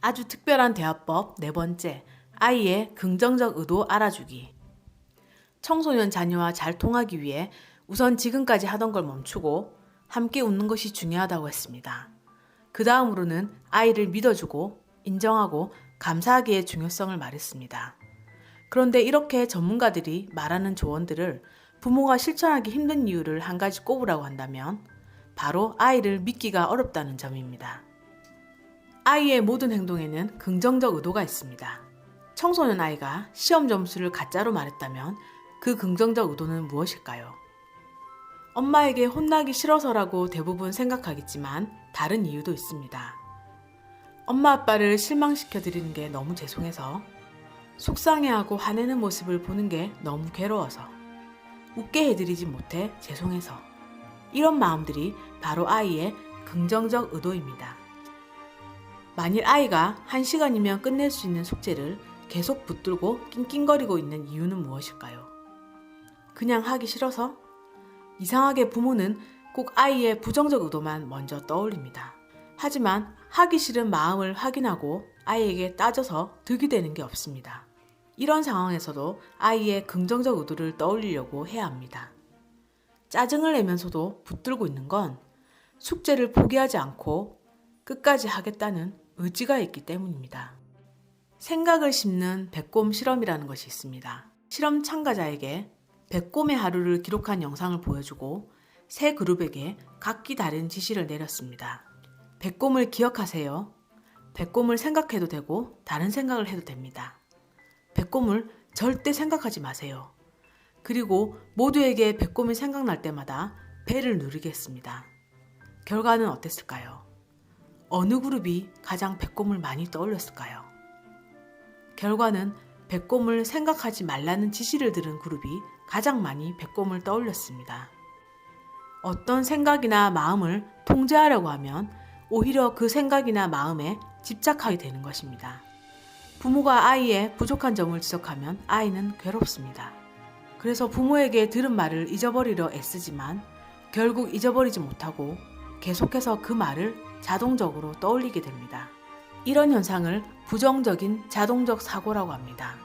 아주 특별한 대화법 네 번째, 아이의 긍정적 의도 알아주기. 청소년 자녀와 잘 통하기 위해 우선 지금까지 하던 걸 멈추고 함께 웃는 것이 중요하다고 했습니다. 그 다음으로는 아이를 믿어주고 인정하고 감사하기의 중요성을 말했습니다. 그런데 이렇게 전문가들이 말하는 조언들을 부모가 실천하기 힘든 이유를 한 가지 꼽으라고 한다면 바로 아이를 믿기가 어렵다는 점입니다. 아이의 모든 행동에는 긍정적 의도가 있습니다. 청소년 아이가 시험 점수를 가짜로 말했다면 그 긍정적 의도는 무엇일까요? 엄마에게 혼나기 싫어서라고 대부분 생각하겠지만 다른 이유도 있습니다. 엄마 아빠를 실망시켜 드리는 게 너무 죄송해서, 속상해하고 화내는 모습을 보는 게 너무 괴로워서, 웃게 해드리지 못해 죄송해서, 이런 마음들이 바로 아이의 긍정적 의도입니다. 만일 아이가 1시간이면 끝낼 수 있는 숙제를 계속 붙들고 낑낑거리고 있는 이유는 무엇일까요? 그냥 하기 싫어서? 이상하게 부모는 꼭 아이의 부정적 의도만 먼저 떠올립니다. 하지만 하기 싫은 마음을 확인하고 아이에게 따져서 득이 되는 게 없습니다. 이런 상황에서도 아이의 긍정적 의도를 떠올리려고 해야 합니다. 짜증을 내면서도 붙들고 있는 건 숙제를 포기하지 않고 끝까지 하겠다는 의지가 있기 때문입니다. 생각을 심는 백곰 실험이라는 것이 있습니다. 실험 참가자에게 백곰의 하루를 기록한 영상을 보여주고 세 그룹에게 각기 다른 지시를 내렸습니다. 백곰을 기억하세요. 백곰을 생각해도 되고 다른 생각을 해도 됩니다. 백곰을 절대 생각하지 마세요. 그리고 모두에게 백곰이 생각날 때마다 배를 누르게 했습니다. 결과는 어땠을까요? 어느 그룹이 가장 백곰을 많이 떠올렸을까요? 결과는 백곰을 생각하지 말라는 지시를 들은 그룹이 가장 많이 백곰을 떠올렸습니다. 어떤 생각이나 마음을 통제하려고 하면 오히려 그 생각이나 마음에 집착하게 되는 것입니다. 부모가 아이의 부족한 점을 지적하면 아이는 괴롭습니다. 그래서 부모에게 들은 말을 잊어버리려 애쓰지만 결국 잊어버리지 못하고 계속해서 그 말을 자동적으로 떠올리게 됩니다. 이런 현상을 부정적인 자동적 사고라고 합니다.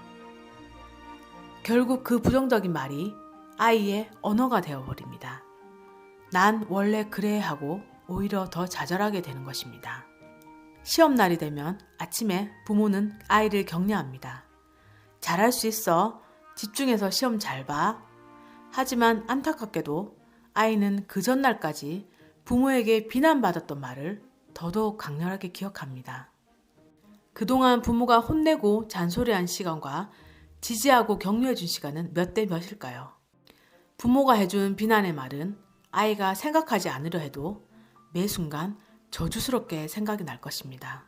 결국 그 부정적인 말이 아이의 언어가 되어버립니다. 난 원래 그래 하고 오히려 더 좌절하게 되는 것입니다. 시험날이 되면 아침에 부모는 아이를 격려합니다. 잘할 수 있어. 집중해서 시험 잘 봐. 하지만 안타깝게도 아이는 그 전날까지 부모에게 비난받았던 말을 더더욱 강렬하게 기억합니다. 그동안 부모가 혼내고 잔소리한 시간과 지지하고 격려해준 시간은 몇 대 몇일까요? 부모가 해준 비난의 말은 아이가 생각하지 않으려 해도 매 순간 저주스럽게 생각이 날 것입니다.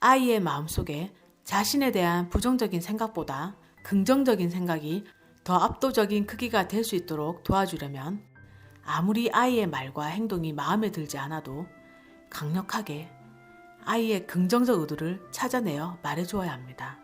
아이의 마음속에 자신에 대한 부정적인 생각보다 긍정적인 생각이 더 압도적인 크기가 될 수 있도록 도와주려면 아무리 아이의 말과 행동이 마음에 들지 않아도 강력하게 아이의 긍정적 의도를 찾아내어 말해주어야 합니다.